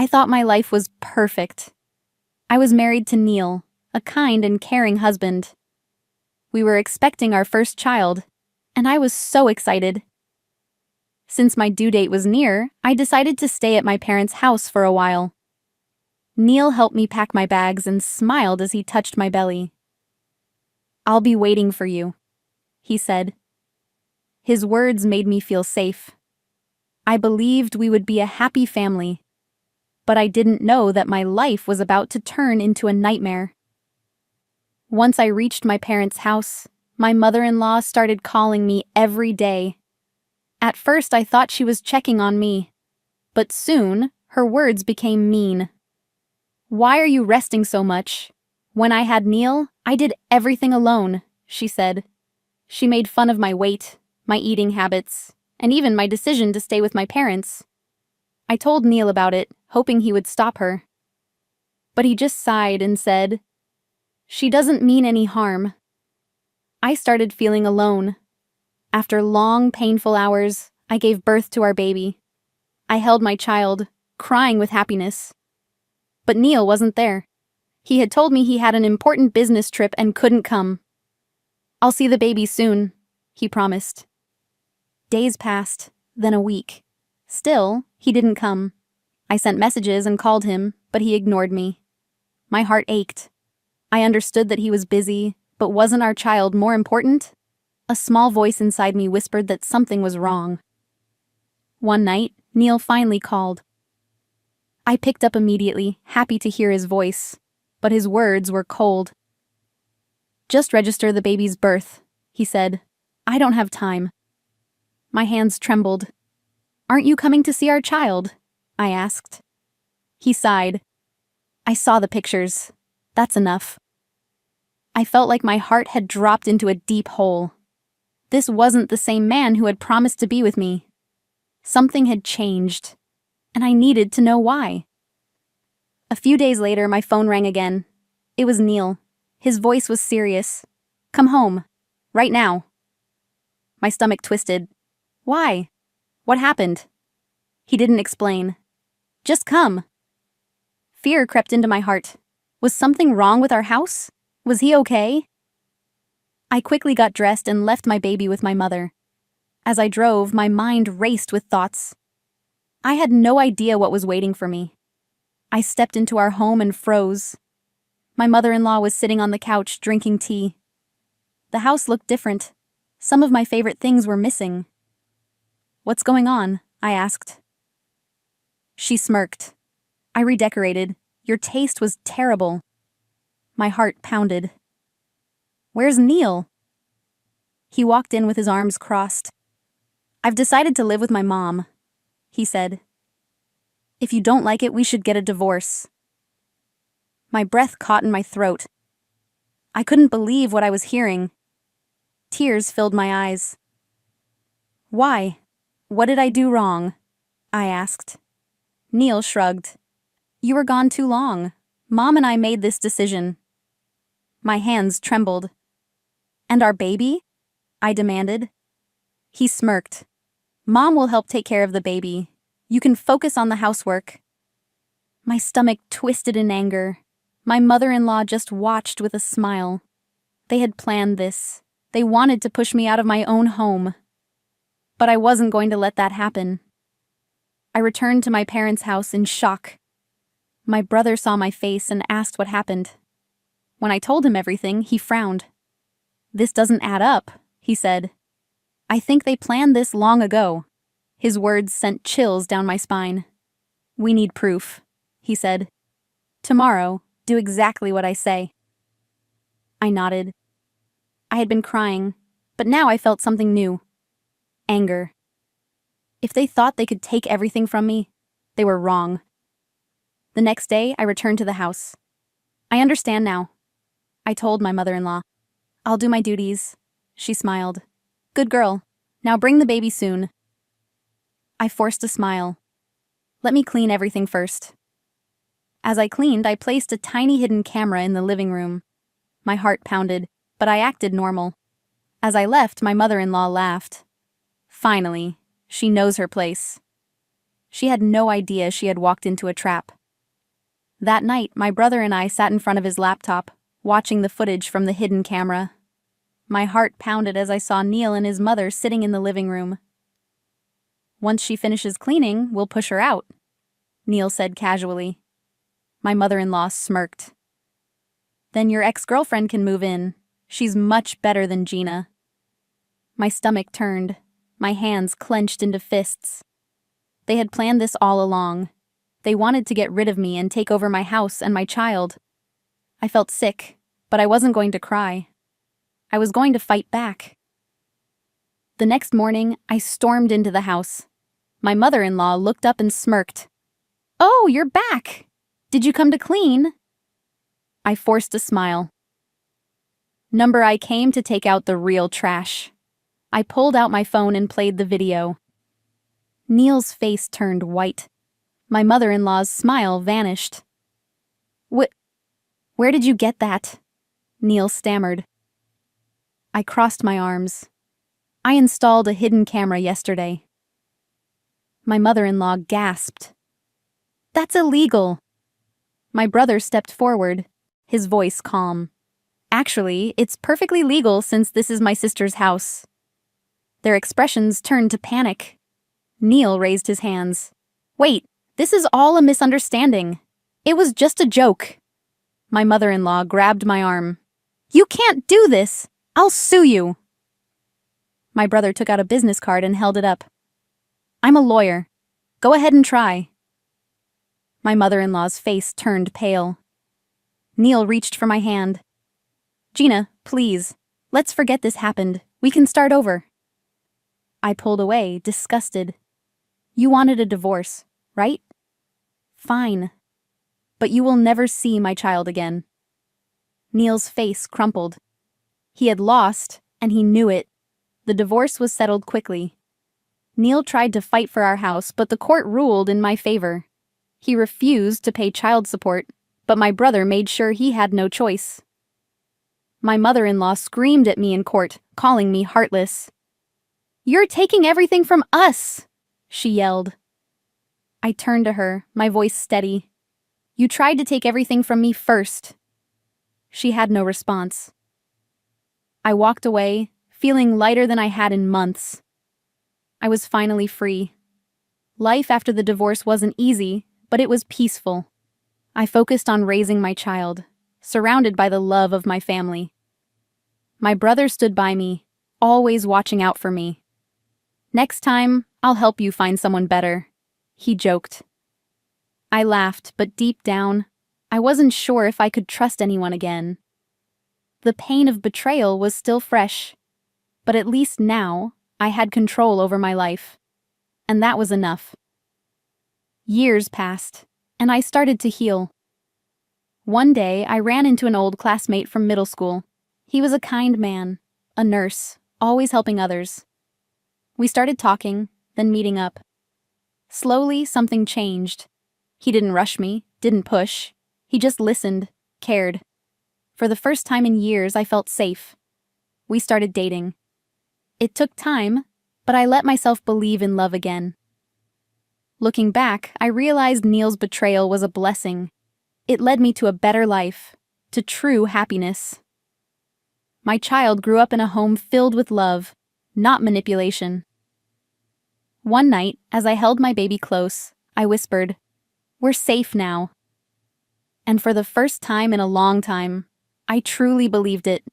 I thought my life was perfect. I was married to Neil, a kind and caring husband. We were expecting our first child, and I was so excited. Since my due date was near, I decided to stay at my parents' house for a while. Neil helped me pack my bags and smiled as he touched my belly. "I'll be waiting for you," he said. His words made me feel safe. I believed we would be a happy family, but I didn't know that my life was about to turn into a nightmare. Once I reached my parents' house, my mother-in-law started calling me every day. At first, I thought she was checking on me, but soon, her words became mean. "Why are you resting so much? When I had Neil, I did everything alone," she said. She made fun of my weight, my eating habits, and even my decision to stay with my parents. I told Neil about it, hoping he would stop her. But he just sighed and said, "She doesn't mean any harm." I started feeling alone. After long, painful hours, I gave birth to our baby. I held my child, crying with happiness. But Neil wasn't there. He had told me he had an important business trip and couldn't come. "I'll see the baby soon," he promised. Days passed, then a week. Still, he didn't come. I sent messages and called him, but he ignored me. My heart ached. I understood that he was busy, but wasn't our child more important? A small voice inside me whispered that something was wrong. One night, Neil finally called. I picked up immediately, happy to hear his voice, but his words were cold. "Just register the baby's birth," he said. "I don't have time." My hands trembled. "Aren't you coming to see our child?" I asked. He sighed. "I saw the pictures. That's enough." I felt like my heart had dropped into a deep hole. This wasn't the same man who had promised to be with me. Something had changed, and I needed to know why. A few days later, my phone rang again. It was Neil. His voice was serious. "Come home. Right now." My stomach twisted. "Why? What happened?" He didn't explain. "Just come." Fear crept into my heart. Was something wrong with our house? Was he okay? I quickly got dressed and left my baby with my mother. As I drove, my mind raced with thoughts. I had no idea what was waiting for me. I stepped into our home and froze. My mother-in-law was sitting on the couch drinking tea. The house looked different. Some of my favorite things were missing. "What's going on?" I asked. She smirked. "I redecorated. Your taste was terrible." My heart pounded. "Where's Neil?" He walked in with his arms crossed. "I've decided to live with my mom," he said. "If you don't like it, we should get a divorce." My breath caught in my throat. I couldn't believe what I was hearing. Tears filled my eyes. "Why? What did I do wrong?" I asked. Neil shrugged. "You were gone too long. Mom and I made this decision." My hands trembled. "And our baby?" I demanded. He smirked. "Mom will help take care of the baby. You can focus on the housework." My stomach twisted in anger. My mother-in-law just watched with a smile. They had planned this. They wanted to push me out of my own home. But I wasn't going to let that happen. I returned to my parents' house in shock. My brother saw my face and asked what happened. When I told him everything, he frowned. "This doesn't add up," he said. "I think they planned this long ago." His words sent chills down my spine. "We need proof," he said. "Tomorrow, do exactly what I say." I nodded. I had been crying, but now I felt something new. Anger. If they thought they could take everything from me, they were wrong. The next day, I returned to the house. "I understand now," I told my mother-in-law. "I'll do my duties." She smiled. "Good girl. Now bring the baby soon." I forced a smile. "Let me clean everything first." As I cleaned, I placed a tiny hidden camera in the living room. My heart pounded, but I acted normal. As I left, my mother-in-law laughed. Finally, she knows her place. She had no idea she had walked into a trap. That night, my brother and I sat in front of his laptop, watching the footage from the hidden camera. My heart pounded as I saw Neil and his mother sitting in the living room. "Once she finishes cleaning, we'll push her out," Neil said casually. My mother-in-law smirked. "Then your ex-girlfriend can move in. She's much better than Gina." My stomach turned, my hands clenched into fists. They had planned this all along. They wanted to get rid of me and take over my house and my child. I felt sick, but I wasn't going to cry. I was going to fight back. The next morning, I stormed into the house. My mother-in-law looked up and smirked. "Oh, you're back! Did you come to clean?" I forced a smile. I came to take out the real trash. I pulled out my phone and played the video. Neil's face turned white. My mother-in-law's smile vanished. Where did you get that?" Neil stammered. I crossed my arms. "I installed a hidden camera yesterday." My mother-in-law gasped. "That's illegal." My brother stepped forward, his voice calm. "Actually, it's perfectly legal since this is my sister's house." Their expressions turned to panic. Neil raised his hands. "Wait, this is all a misunderstanding. It was just a joke." My mother-in-law grabbed my arm. "You can't do this! I'll sue you!" My brother took out a business card and held it up. "I'm a lawyer. Go ahead and try." My mother-in-law's face turned pale. Neil reached for my hand. "Gina, please, let's forget this happened. We can start over." I pulled away, disgusted. "You wanted a divorce, right? Fine. But you will never see my child again." Neil's face crumpled. He had lost, and he knew it. The divorce was settled quickly. Neil tried to fight for our house, but the court ruled in my favor. He refused to pay child support, but my brother made sure he had no choice. My mother-in-law screamed at me in court, calling me heartless. "You're taking everything from us!" she yelled. I turned to her, my voice steady. "You tried to take everything from me first." She had no response. I walked away, feeling lighter than I had in months. I was finally free. Life after the divorce wasn't easy, but it was peaceful. I focused on raising my child, surrounded by the love of my family. My brother stood by me, always watching out for me. "Next time, I'll help you find someone better," he joked. I laughed, but deep down, I wasn't sure if I could trust anyone again. The pain of betrayal was still fresh, but at least now I had control over my life, and that was enough. Years passed, and I started to heal. One day, I ran into an old classmate from middle school. He was a kind man, a nurse, always helping others. We started talking, then meeting up. Slowly, something changed. He didn't rush me, didn't push. He just listened, cared. For the first time in years, I felt safe. We started dating. It took time, but I let myself believe in love again. Looking back, I realized Neil's betrayal was a blessing. It led me to a better life, to true happiness. My child grew up in a home filled with love, not manipulation. One night, as I held my baby close, I whispered, "We're safe now." And for the first time in a long time, I truly believed it.